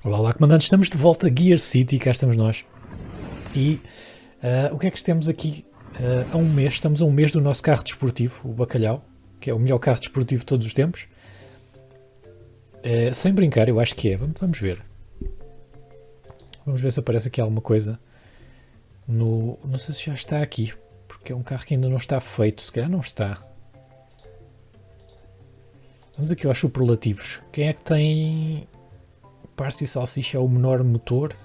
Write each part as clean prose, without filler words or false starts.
Olá, olá, comandantes, estamos de volta a Gear City, cá estamos nós. E o que é que temos aqui há um mês? Estamos a um mês do nosso carro desportivo, o Bacalhau, que é o melhor carro desportivo de todos os tempos. Sem brincar, eu acho que é. Vamos ver. Vamos ver se aparece aqui alguma coisa. Não sei se já está aqui, porque é um carro que ainda não está feito. Se calhar não está. Vamos aqui aos superlativos. Quem é que tem... Parsi Salsicha é o menor motor.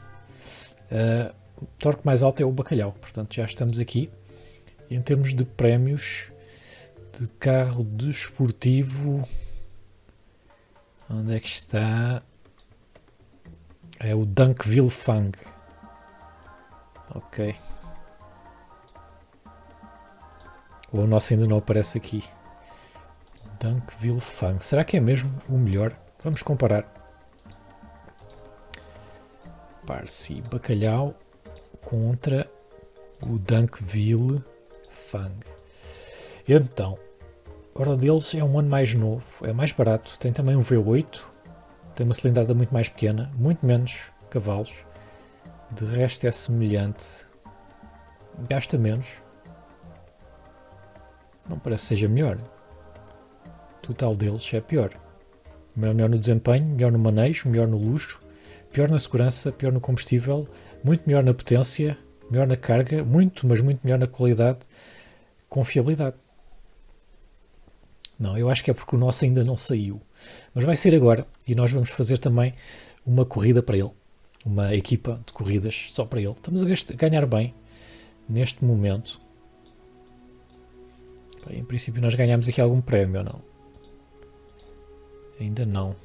O torque mais alto é o Bacalhau. Portanto, já estamos aqui. Em termos de prémios de carro desportivo, onde é que está? É o Dunkville Fang. Ok. O nosso ainda não aparece aqui. Dunkville Fang. Será que é mesmo o melhor? Vamos comparar. Parsi Bacalhau contra o Dunkville Fang. Então, a deles é um ano mais novo, é mais barato, tem também um V8, tem uma cilindrada muito mais pequena, muito menos cavalos, de resto é semelhante, gasta menos, não parece que seja melhor. O total deles é pior. Melhor no desempenho, melhor no manejo, melhor no luxo, pior na segurança, pior no combustível, muito melhor na potência, melhor na carga, muito, mas muito melhor na qualidade, confiabilidade. Não, eu acho que é porque o nosso ainda não saiu. Mas vai ser agora e nós vamos fazer também uma corrida para ele. Uma equipa de corridas só para ele. Estamos a ganhar bem neste momento. Bem, em princípio nós ganhamos aqui algum prémio ou não? Ainda não.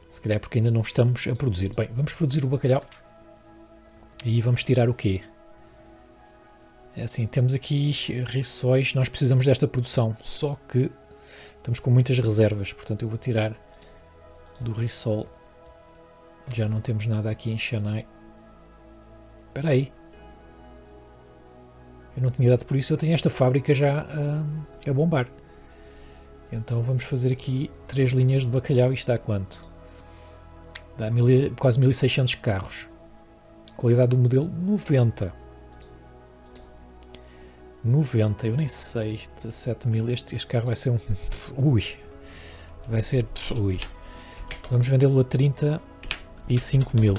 Se calhar é porque ainda não estamos a produzir. Bem, vamos produzir o bacalhau. E vamos tirar o quê? É assim, temos aqui rissóis. Nós precisamos desta produção. Só que estamos com muitas reservas. Portanto, eu vou tirar do rissol. Já não temos nada aqui em Chennai. Espera aí. Eu não tinha dado por isso. Eu tenho esta fábrica já a bombar. Então vamos fazer aqui 3 linhas de bacalhau. Isto dá quanto? Dá quase 1600 carros. Qualidade do modelo 90. 90, eu nem sei. 17 mil. Este carro vai ser um. Ui. Vai ser. Ui. Vamos vendê-lo a 35 mil.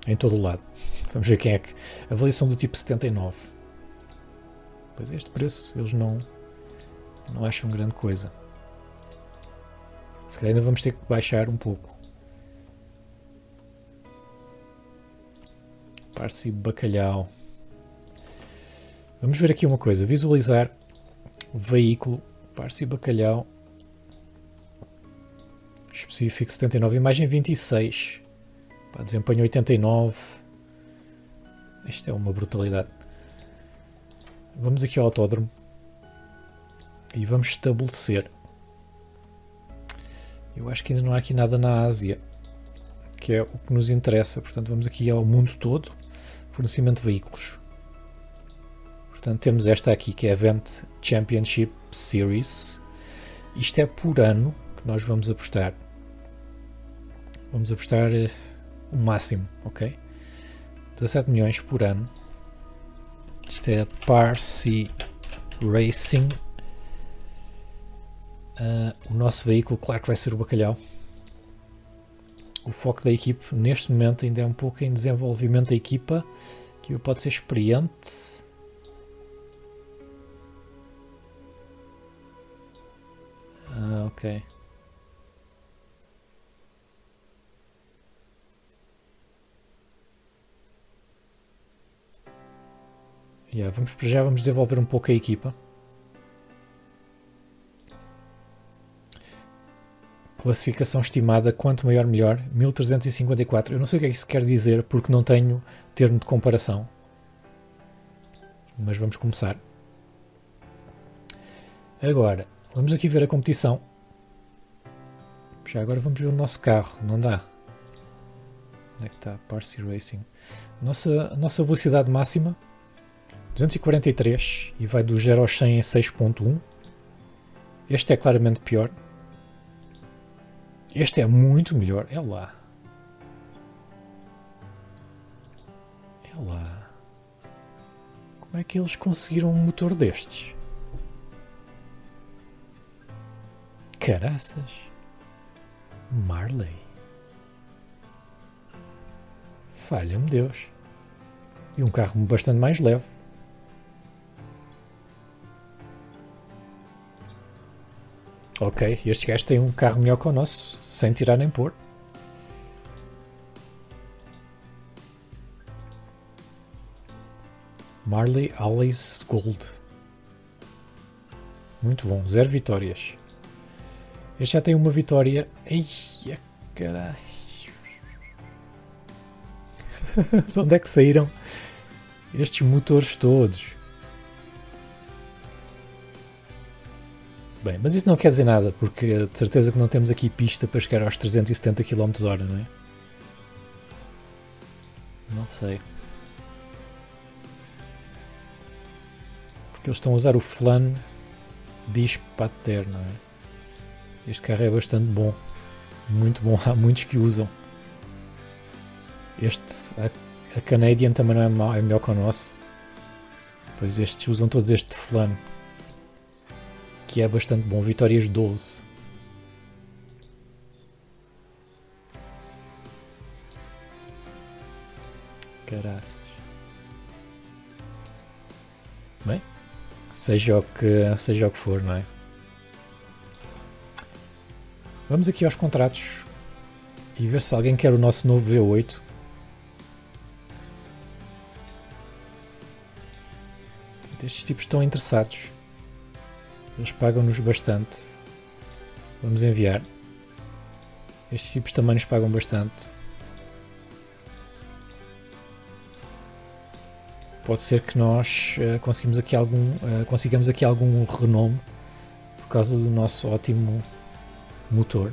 Em todo o lado. Vamos ver quem é que. Avaliação do tipo 79. Pois este preço eles não acham grande coisa. Se calhar ainda vamos ter que baixar um pouco. Parsi Bacalhau. Vamos ver aqui uma coisa. Visualizar o veículo. Parsi Bacalhau. Específico 79. Imagem 26. Desempenho 89. Isto é uma brutalidade. Vamos aqui ao autódromo. E vamos estabelecer. Eu acho que ainda não há aqui nada na Ásia, que é o que nos interessa. Portanto, vamos aqui ao mundo todo. Fornecimento de veículos. Portanto, temos esta aqui, que é a Event Championship Series. Isto é por ano que nós vamos apostar. Vamos apostar o máximo, ok? 17 milhões por ano. Isto é a Parsi Racing. O nosso veículo, claro que vai ser o bacalhau. O foco da equipe neste momento ainda é um pouco em desenvolvimento da equipa, que pode ser experiente. Ok. Vamos desenvolver um pouco a equipa. Classificação estimada, quanto maior melhor, 1354. Eu não sei o que é que isso quer dizer porque não tenho termo de comparação. Mas vamos começar. Agora, vamos aqui ver a competição. Já agora vamos ver o nosso carro, não dá? Onde é que está? Parsi Racing. A nossa velocidade máxima, 243, e vai do 0 aos 100 em 6.1. Este é claramente pior. Este é muito melhor. É lá. É lá. Como é que eles conseguiram um motor destes? Caraças. Marley. Falha-me Deus. E um carro bastante mais leve. Ok, estes gajos têm um carro melhor que o nosso, sem tirar nem pôr. Marley Alice Gold. Muito bom, 0 vitórias. Este já tem uma vitória. Eia, caralho. De onde é que saíram estes motores todos? Bem, mas isso não quer dizer nada, porque de certeza que não temos aqui pista para chegar aos 370 km/h, não é? Não sei. Porque eles estão a usar o Flan Dispater, não é? Este carro é bastante bom. Muito bom, há muitos que usam. A Canadian também não é mau, é melhor que o nosso. Pois estes usam todos este Flan, que é bastante bom. Vitórias 12. Caraças. Bem, seja o que for, não é? Vamos aqui aos contratos e ver se alguém quer o nosso novo V8. Estes tipos estão interessados. Eles pagam-nos bastante. Vamos enviar. Estes tipos também nos pagam bastante. Pode ser que nós consigamos aqui algum renome por causa do nosso ótimo motor.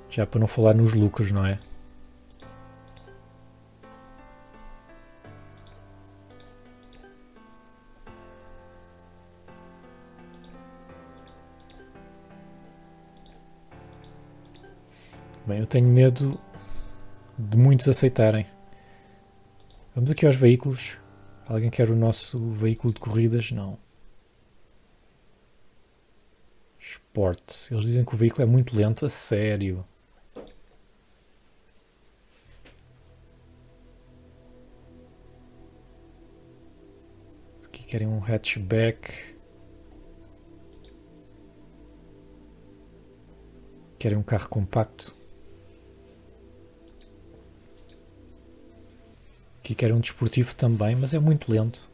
Já para não falar nos lucros, não é? Bem, eu tenho medo de muitos aceitarem. Vamos aqui aos veículos. Alguém quer o nosso veículo de corridas? Não. Sport. Eles dizem que o veículo é muito lento. A sério. Aqui querem um hatchback. Querem um carro compacto. Aqui querem um desportivo também, mas é muito lento.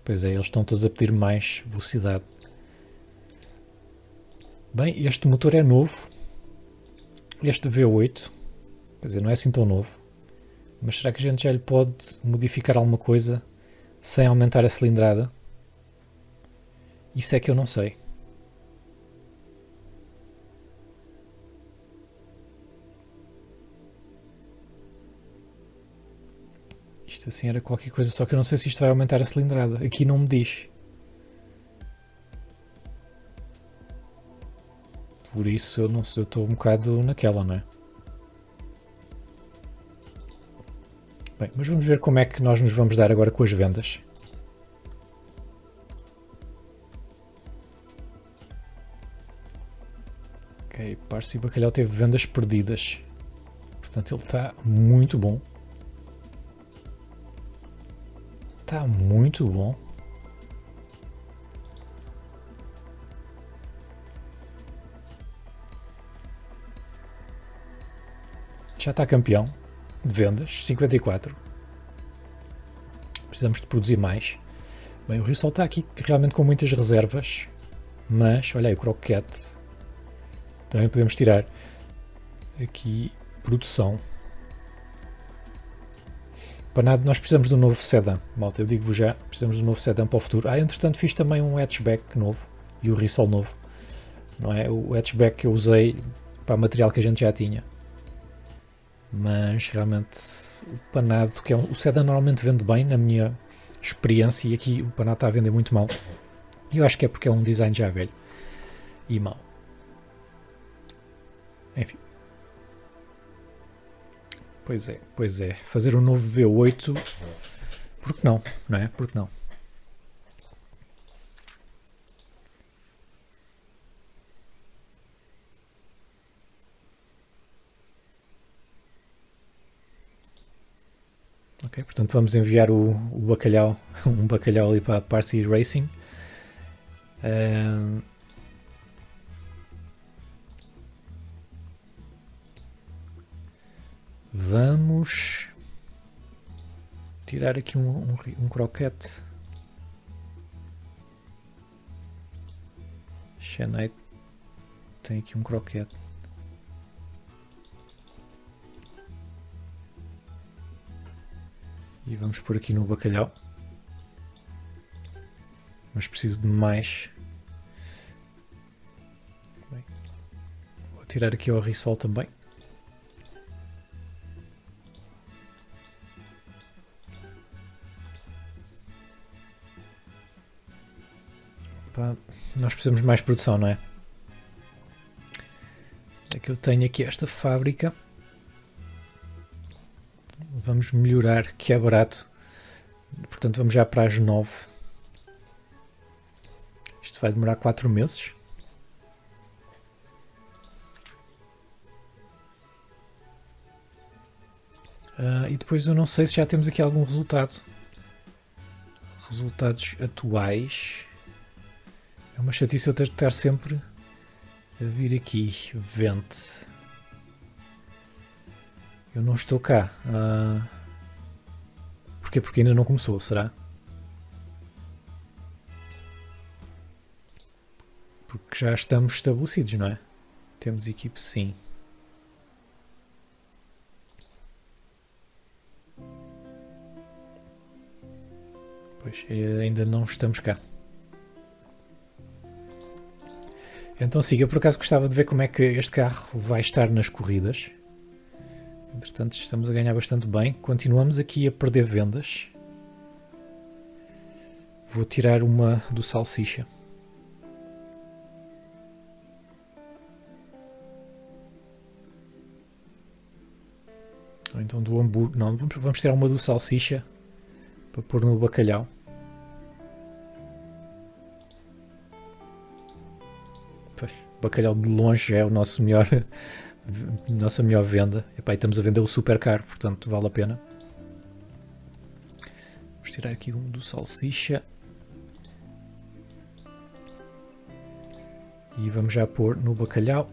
Pois é, eles estão todos a pedir mais velocidade. Bem, este motor é novo. Este V8. Quer dizer, não é assim tão novo. Mas será que a gente já lhe pode modificar alguma coisa sem aumentar a cilindrada? Isso é que eu não sei. Isto assim era qualquer coisa, só que eu não sei se isto vai aumentar a cilindrada. Aqui não me diz. Por isso eu estou um bocado naquela, não é? Bem, mas vamos ver como é que nós nos vamos dar agora com as vendas. Ok, Parsi Bacalhau teve vendas perdidas. Portanto, ele está muito bom. Está muito bom. Já está campeão de vendas, 54. Precisamos de produzir mais. Bem, o Rio Sol está aqui realmente com muitas reservas, mas olha aí o croquete. Também podemos tirar aqui produção. Para nada, nós precisamos de um novo sedã. Malta, eu digo-vos já, precisamos de um novo sedã para o futuro. Entretanto fiz também um hatchback novo. e o risol novo. Não é? O hatchback que eu usei para material que a gente já tinha. Mas realmente o panado, que é o sedan normalmente vende bem na minha experiência, e aqui o panado está a vender muito mal. Eu acho que é porque é um design já velho e mau. Enfim. Pois é. Fazer um novo V8, porque não, não é? Porque não? Ok, portanto vamos enviar o bacalhau, um bacalhau ali para a Parsi Racing. Vamos tirar aqui um croquete. Shanite tem aqui um croquete. E vamos pôr aqui no bacalhau. Mas preciso de mais. Bem, vou tirar aqui o risol também. Opa, nós precisamos de mais produção, não é? É que eu tenho aqui esta fábrica. Vamos melhorar, que é barato. Portanto, vamos já para as 9. Isto vai demorar 4 meses. E depois eu não sei se já temos aqui algum resultado. Resultados atuais. É uma chatice eu ter de estar sempre a vir aqui. Vente. Eu não estou cá. Porquê? Porque ainda não começou, será? Porque já estamos estabelecidos, não é? Temos equipe, sim. Pois, ainda não estamos cá. Então siga, por acaso gostava de ver como é que este carro vai estar nas corridas. Entretanto, estamos a ganhar bastante bem. Continuamos aqui a perder vendas. Vou tirar uma do salsicha. Ou então do hambúrguer. Não, vamos tirar uma do salsicha para pôr no bacalhau. Pois, bacalhau de longe é o nosso melhor, nossa melhor venda. Epá, e estamos a vender o super caro, portanto vale a pena. Vamos tirar aqui um do salsicha. E vamos já pôr no bacalhau.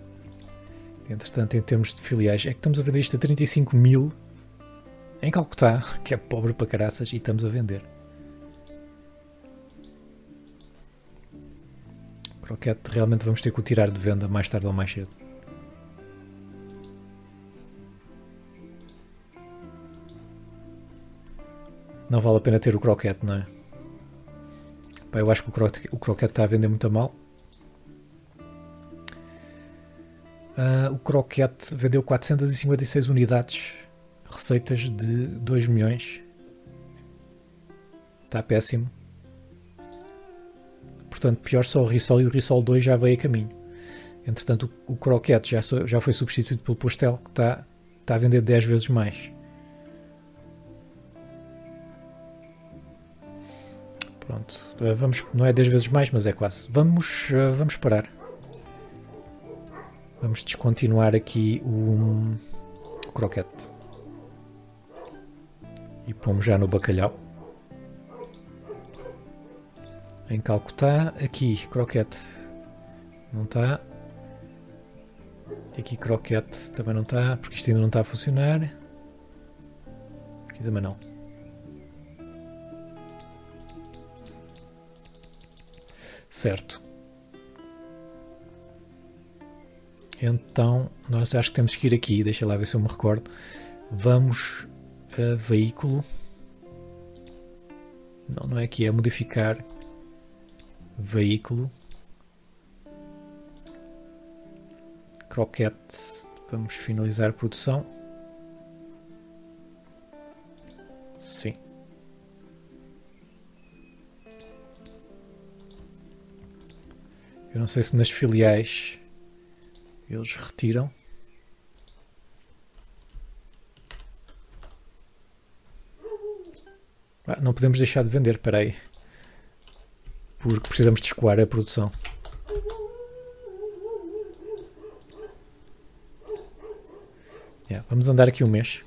Entretanto, em termos de filiais, é que estamos a vender isto a 35 mil em Calcutá, que é pobre para caraças, e estamos a vender. Croquete realmente vamos ter que o tirar de venda mais tarde ou mais cedo. Não vale a pena ter o croquete, não é? Pá, eu acho que o croquete está a vender muito a mal. O croquete vendeu 456 unidades, receitas de 2 milhões. Está péssimo. Portanto, pior só o risol, e o risol 2 já veio a caminho. Entretanto, o croquete já foi substituído pelo pastel, que está a vender 10 vezes mais. Pronto, não é 10 vezes mais, mas é quase. Vamos parar. Vamos descontinuar aqui o croquete. E pomos já no bacalhau. Em Calcutá, aqui croquete não está. Aqui croquete também não está, porque isto ainda não está a funcionar. Aqui também não. Certo. Então, nós acho que temos que ir aqui, deixa lá ver se eu me recordo. Vamos a veículo. Não é aqui, é modificar veículo. croquete. Vamos finalizar a produção. Sim. Eu não sei se nas filiais eles retiram. Não podemos deixar de vender, espera aí. Porque precisamos de escoar a produção. Vamos andar aqui um mês.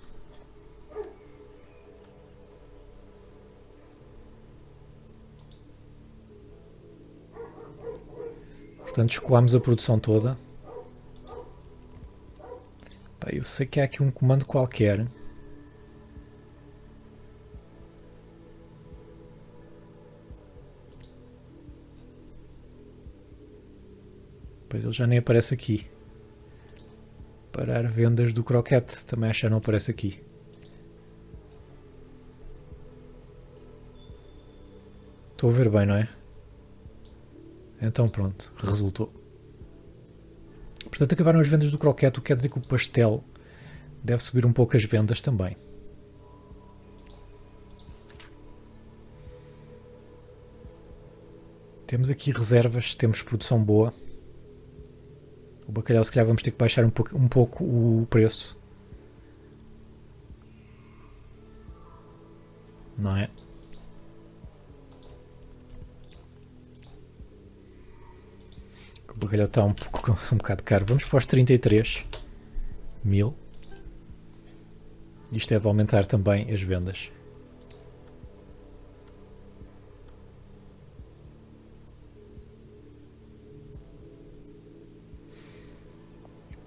Portanto, escoamos a produção toda. Eu sei que há aqui um comando qualquer. Pois ele já nem aparece aqui. Parar vendas do croquete. Também acho que já não aparece aqui. Estou a ver bem, não é? Então pronto, resultou. Portanto, acabaram as vendas do croquete, o que quer dizer que o pastel deve subir um pouco as vendas também. Temos aqui reservas, temos produção boa. O bacalhau, se calhar, vamos ter que baixar um pouco o preço. Não é? O bacalhau está um bocado caro. Vamos para os 33 mil. Isto deve aumentar também as vendas.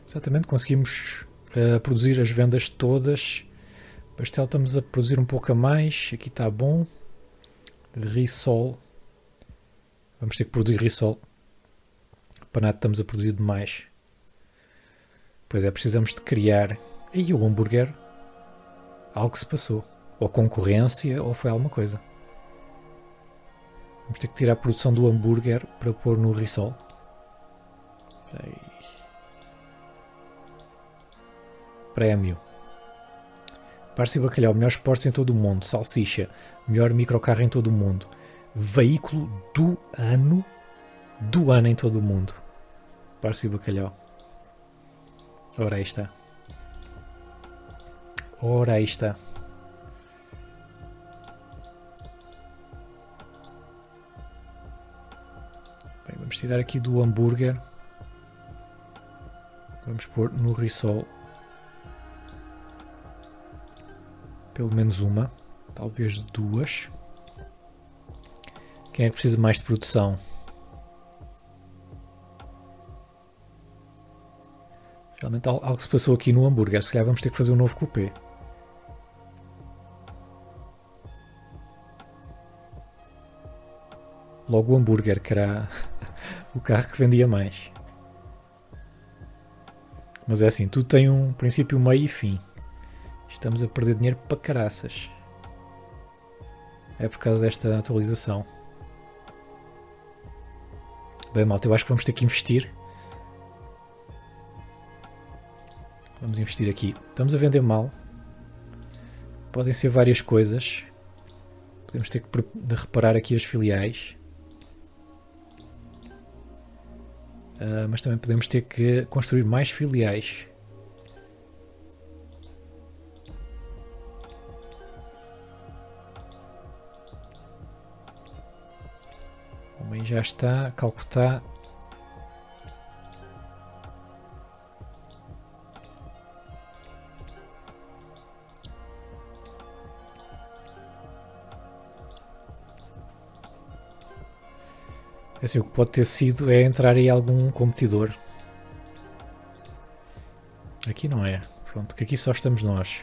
Exatamente, conseguimos produzir as vendas todas. Pastel estamos a produzir um pouco a mais. Aqui está bom. Risol. Vamos ter que produzir risol. Panato estamos a produzir demais. Pois é, precisamos de criar. E o hambúrguer. Algo se passou. Ou concorrência, ou foi alguma coisa. Vamos ter que tirar a produção do hambúrguer para pôr no risol. Prémio. Parça e bacalhau, melhores portos em todo o mundo. Salsicha, melhor microcarro em todo o mundo. Veículo do ano em todo o mundo. Parça e bacalhau. Ora, aí está. Ora, aí está. Bem, vamos tirar aqui do hambúrguer. Vamos pôr no risol. Pelo menos uma. Talvez duas. Quem é que precisa mais de produção? Realmente algo se passou aqui no hambúrguer. Se calhar vamos ter que fazer um novo coupé. Logo o hambúrguer, que era o carro que vendia mais. Mas é assim, tudo tem um princípio, meio e fim. Estamos a perder dinheiro para caraças. É por causa desta atualização. Bem, malta, eu acho que vamos ter que investir. Vamos investir aqui. Estamos a vender mal. Podem ser várias coisas. Podemos ter que reparar aqui as filiais. Mas também podemos ter que construir mais filiais. Bem, já está. Calcutá. Assim, o que pode ter sido é entrar aí algum competidor. Aqui não é. Pronto, que aqui só estamos nós.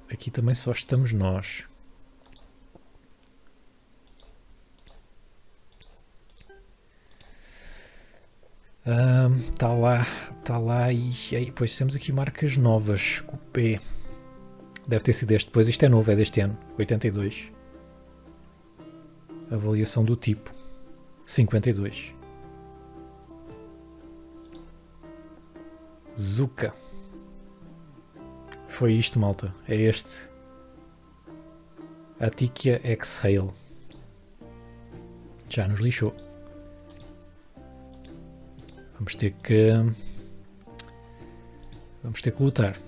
Aqui também só estamos nós. Está lá e pois temos aqui marcas novas. Coupé. Deve ter sido este. Depois isto é novo, é deste ano. 82. Avaliação do tipo 52. Zuka. Foi isto, malta. É este. Atikia Exhale. Já nos lixou. Vamos ter que lutar.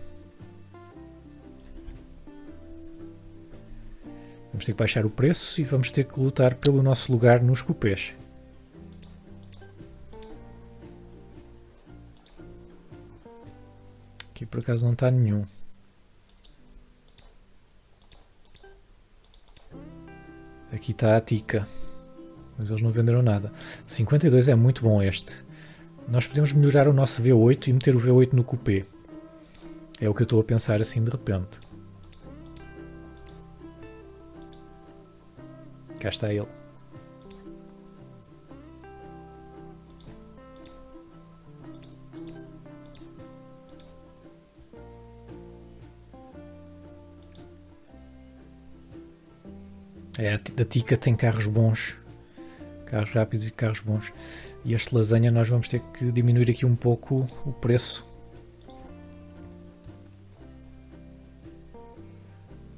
Vamos ter que baixar o preço e vamos ter que lutar pelo nosso lugar nos cupês. Aqui por acaso não está nenhum. Aqui está a Tika. Mas eles não venderam nada. 52 é muito bom este. Nós podemos melhorar o nosso V8 e meter o V8 no cupê. É o que eu estou a pensar assim de repente. Cá está ele. É, a Tika tem carros bons. Carros rápidos e carros bons. E este lasanha nós vamos ter que diminuir aqui um pouco o preço.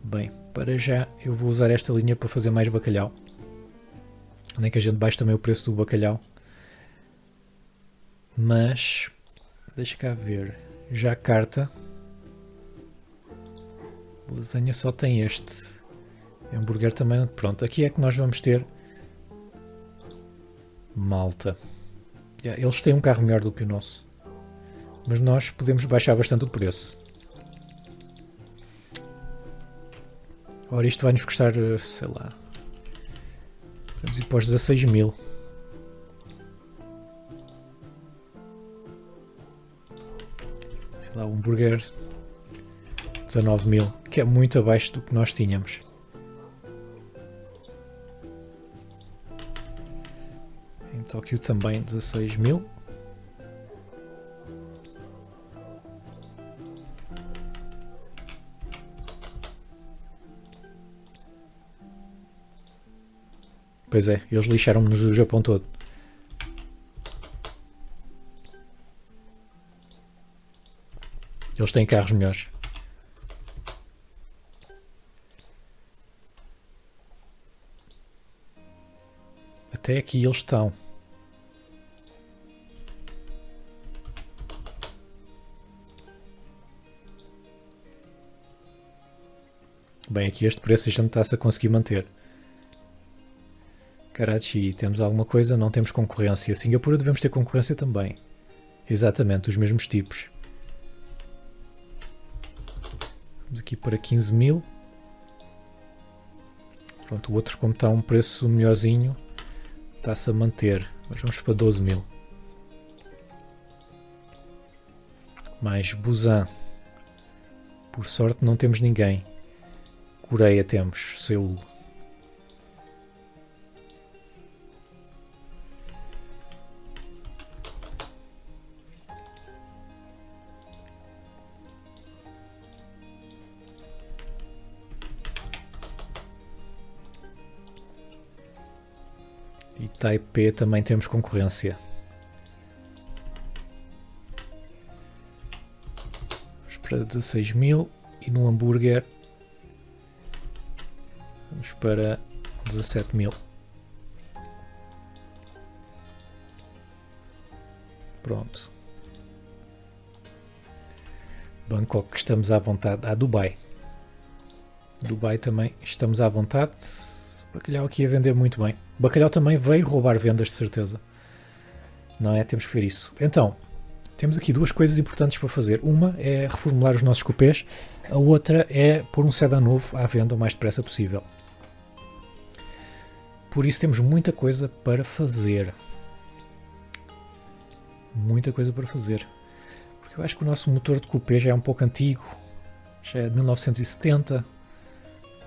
Bem, para já eu vou usar esta linha para fazer mais bacalhau. Nem que a gente baixe também o preço do bacalhau. Mas, deixa cá ver. Já a carta. Lasanha só tem este. Hambúrguer também. Pronto, aqui é que nós vamos ter malta. Eles têm um carro melhor do que o nosso. Mas nós podemos baixar bastante o preço. Ora, isto vai nos custar, sei lá. Vamos ir para os 16 mil. Sei lá, um hambúrguer 19 mil, que é muito abaixo do que nós tínhamos. Em Tóquio também 16 mil. Pois é, eles lixaram-nos o Japão todo. Eles têm carros melhores. Até aqui eles estão. Bem, aqui este preço a gente está-se a conseguir manter. Karachi, temos alguma coisa? Não temos concorrência. Singapura devemos ter concorrência também. Exatamente, os mesmos tipos. Vamos aqui para 15 mil. Pronto, o outro, como está a um preço melhorzinho, está-se a manter. Mas vamos para 12 mil. Mais Busan. Por sorte não temos ninguém. Coreia temos, Seul. E Taipei também temos concorrência. Vamos para 16 mil e no hambúrguer vamos para 17 mil. Pronto. Bangkok estamos à vontade. Dubai. Dubai também estamos à vontade. Bacalhau aqui a vender muito bem. O bacalhau também veio roubar vendas, de certeza. Não é? Temos que ver isso. Então, temos aqui duas coisas importantes para fazer. Uma é reformular os nossos cupês. A outra é pôr um sedã novo à venda o mais depressa possível. Por isso temos muita coisa para fazer. Muita coisa para fazer. Porque eu acho que o nosso motor de cupê já é um pouco antigo. Já é de 1970.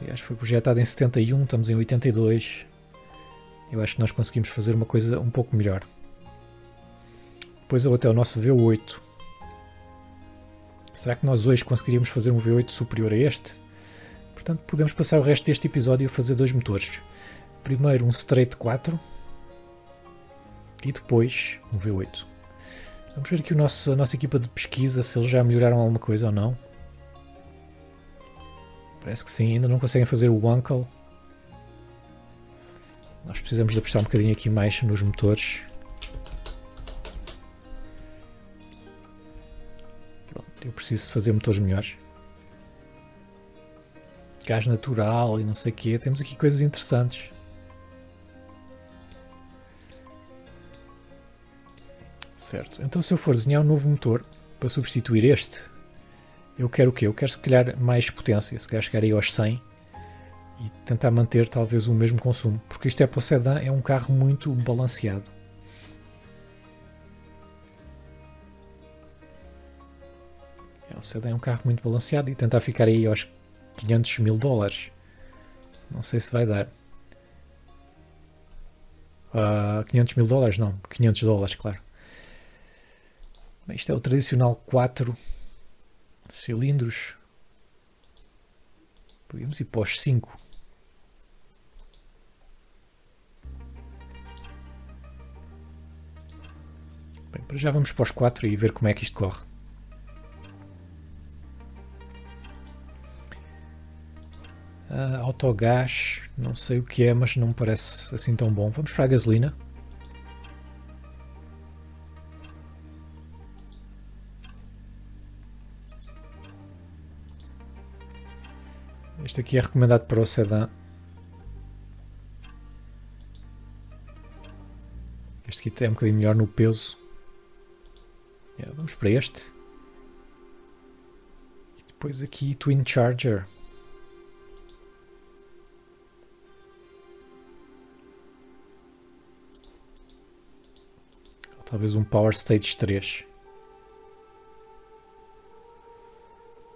Eu acho que foi projetado em 71, estamos em 82. Eu acho que nós conseguimos fazer uma coisa um pouco melhor. Depois até o nosso V8. Será que nós hoje conseguiríamos fazer um V8 superior a este? Portanto, podemos passar o resto deste episódio a fazer dois motores. Primeiro um Straight 4 e depois um V8. Vamos ver aqui a nossa equipa de pesquisa, se eles já melhoraram alguma coisa ou não. Parece que sim, ainda não conseguem fazer o Uncle. Nós precisamos de apostar um bocadinho aqui mais nos motores. Pronto, eu preciso fazer motores melhores. Gás natural e não sei o quê. Temos aqui coisas interessantes. Certo, então se eu for desenhar um novo motor para substituir este, eu quero o quê? Eu quero se calhar mais potência, se calhar chegar aí aos 100 e tentar manter talvez o mesmo consumo, porque isto é para o sedã, é um carro muito balanceado. O sedã é um carro muito balanceado e tentar ficar aí aos 500 mil dólares. Não sei se vai dar. 500 mil dólares não, 500 dólares, claro. Bem, isto é o tradicional 4 cilindros. Podíamos ir para os 5. Bem, para já vamos para os 4 e ver como é que isto corre. Autogás, não sei o que é, mas não me parece assim tão bom. Vamos para a gasolina. Este aqui é recomendado para o sedã. Este aqui é um bocadinho melhor no peso. Vamos para este. E depois aqui Twin Charger. Talvez um Power Stage 3.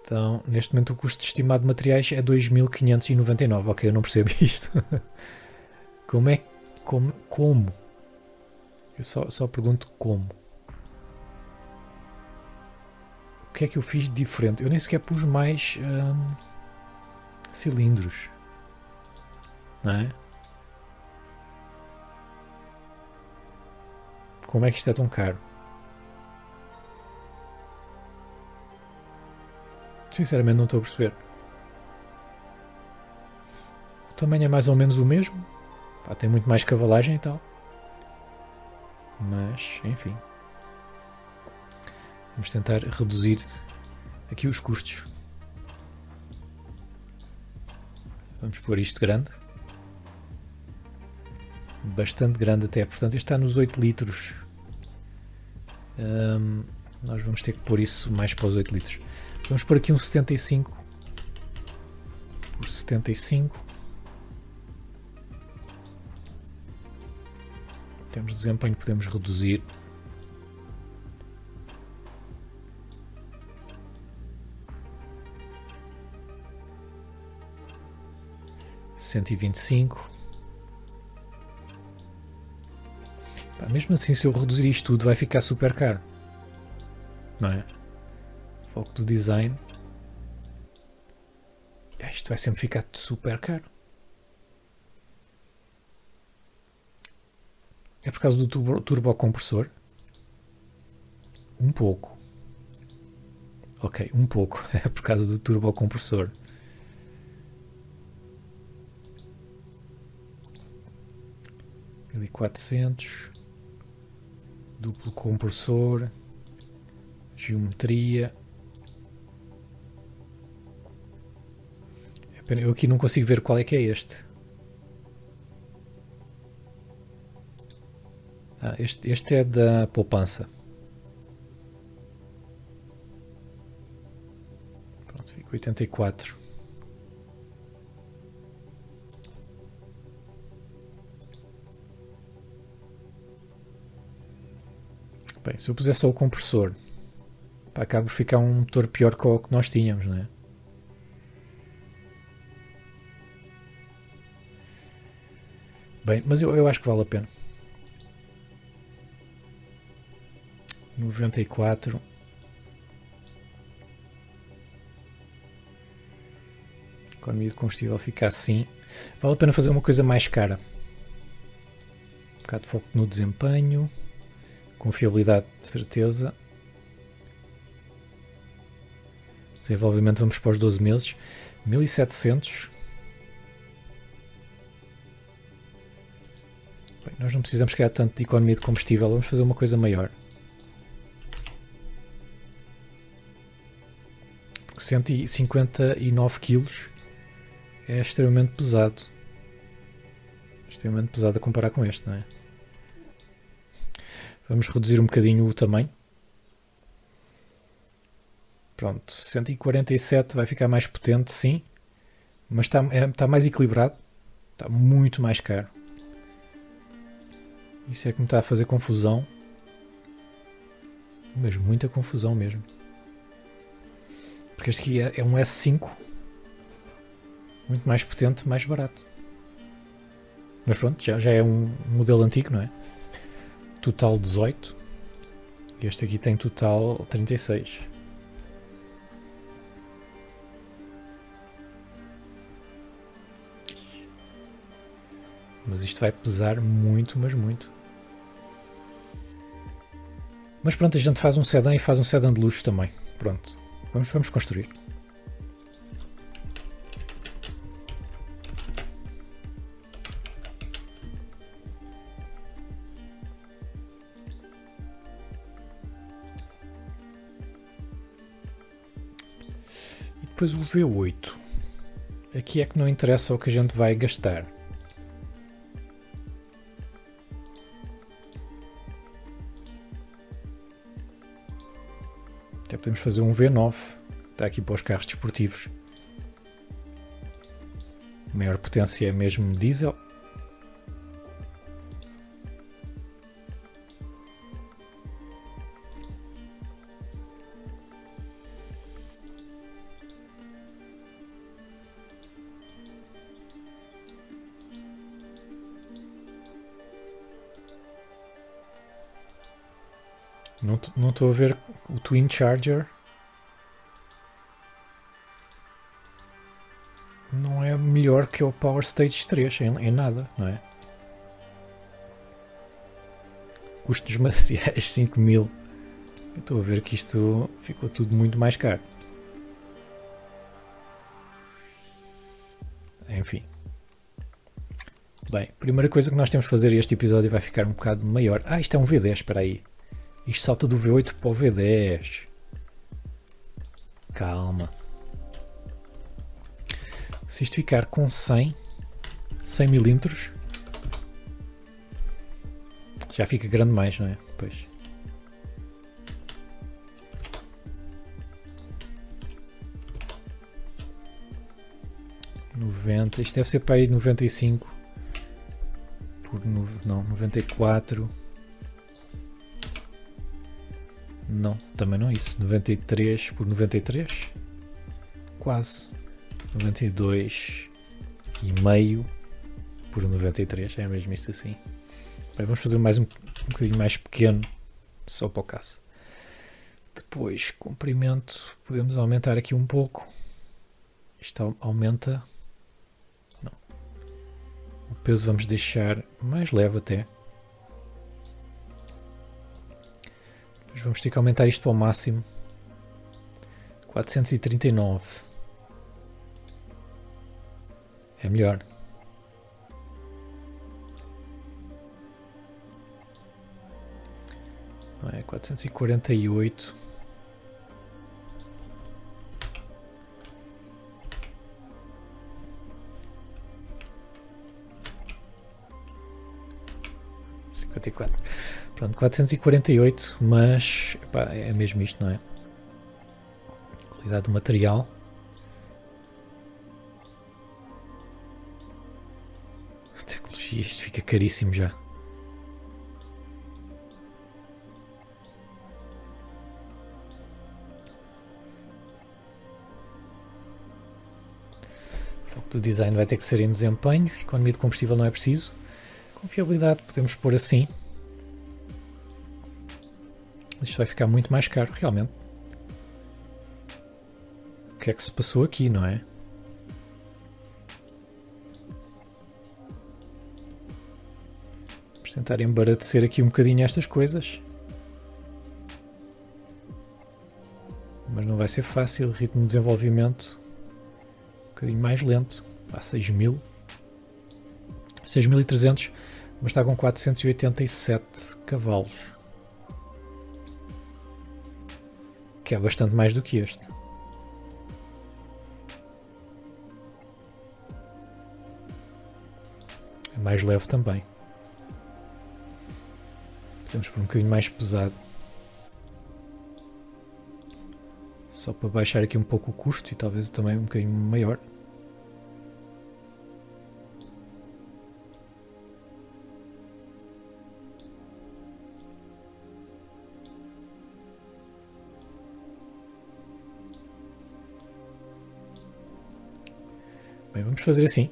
Então, neste momento o custo estimado de materiais é 2.599. Ok, eu não percebo isto. Como é? Como? Eu só pergunto como. O que é que eu fiz de diferente? Eu nem sequer pus mais cilindros. Não é? Como é que isto é tão caro? Sinceramente não estou a perceber. O tamanho é mais ou menos o mesmo. Tem muito mais cavalagem e tal. Mas, enfim. Vamos tentar reduzir aqui os custos. Vamos pôr isto grande. Bastante grande até. Portanto, isto está nos 8 litros. Nós vamos ter que pôr isso mais para os 8 litros. Vamos pôr aqui um 75 por 75. Em termos de desempenho podemos reduzir. $125. Mesmo assim, se eu reduzir isto tudo, vai ficar super caro. Não é? Foco do design. Isto vai sempre ficar super caro. É por causa do turbocompressor? Um pouco. Ok, um pouco. É por causa do turbocompressor. $1.400. Duplo compressor. Geometria. Eu aqui não consigo ver qual é que é este. Este é da poupança. Pronto, fica 84. Bem, se eu puser só o compressor, acaba por ficar um motor pior que o que nós tínhamos, não é? Bem, mas eu acho que vale a pena. 94. A economia de combustível fica assim. Vale a pena fazer uma coisa mais cara. Um bocado de foco no desempenho. Confiabilidade de certeza. Desenvolvimento vamos para os 12 meses. 1700. Bem, nós não precisamos criar tanto de economia de combustível. Vamos fazer uma coisa maior. Porque 159 kg é extremamente pesado. Extremamente pesado a comparar com este, não é? Vamos reduzir um bocadinho o tamanho. Pronto, 147 vai ficar mais potente, sim. Mas está mais equilibrado. Está muito mais caro. Isso é que me está a fazer confusão. Mas muita confusão mesmo. Porque este aqui é um S5. Muito mais potente, mais barato. Mas pronto, já é um modelo antigo, não é? Total 18. Este aqui tem total 36. Mas isto vai pesar muito, mas muito. Mas pronto, a gente faz um sedã e faz um sedã de luxo também. Pronto, vamos construir. E depois o V8. Aqui é que não interessa o que a gente vai gastar. Até podemos fazer um V9. Está aqui para os carros desportivos. A maior potência é mesmo diesel. Não estou a ver o Twin Charger. Não é melhor que o Power Stage 3 em nada, não é? Custo dos materiais 5.000. Estou a ver que isto ficou tudo muito mais caro. Enfim. Bem, primeira coisa que nós temos de fazer, este episódio vai ficar um bocado maior. Ah, isto é um V10, espera aí. Isto salta do V8 para o V10. Calma. Se isto ficar com 100 mm, já fica grande mais, não é? Pois. Isto deve ser para aí 95 por não, 94. Não, também não é isso. 93 por 93? Quase. 92,5 por 93. É mesmo isto assim. Bem, vamos fazer mais um bocadinho mais pequeno, só para o caso. Depois, comprimento. Podemos aumentar aqui um pouco. Isto aumenta. Não. O peso vamos deixar mais leve até. Vamos ter que aumentar isto para o máximo. 439. É melhor. Não é? 448. Pronto, 448, mas epá, é mesmo isto, não é? Qualidade do material. Tecnologia, isto fica caríssimo já. O foco do design vai ter que ser em desempenho. Economia de combustível não é preciso. Confiabilidade podemos pôr assim. Isto vai ficar muito mais caro, realmente. O que é que se passou aqui, não é? Vamos tentar embaratecer aqui um bocadinho estas coisas. vai ser fácil. Ritmo de desenvolvimento um bocadinho mais lento. Há 6.000. 6.300, mas está com 487 cavalos. Que é bastante mais do que este. É mais leve também. Podemos pôr um bocadinho mais pesado. Só para baixar aqui um pouco o custo e talvez também um bocadinho maior. Bem, vamos fazer assim.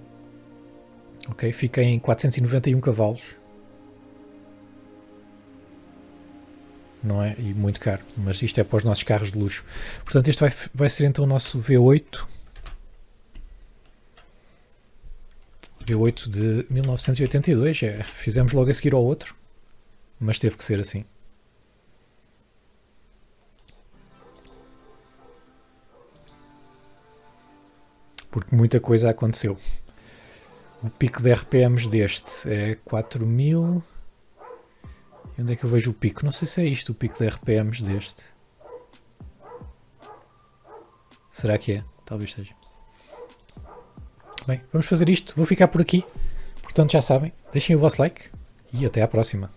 Ok, fica em 491 cavalos. Não é? E muito caro, mas isto é para os nossos carros de luxo. Portanto, este vai ser então o nosso V8. V8 de 1982. Fizemos logo a seguir ao outro, mas teve que ser assim. Porque muita coisa aconteceu. O pico de RPMs deste é 4.000. E onde é que eu vejo o pico? Não sei se é isto o pico de RPMs deste. Será que é? Talvez seja. Bem, vamos fazer isto. Vou ficar por aqui. Portanto, já sabem. Deixem o vosso like e até à próxima.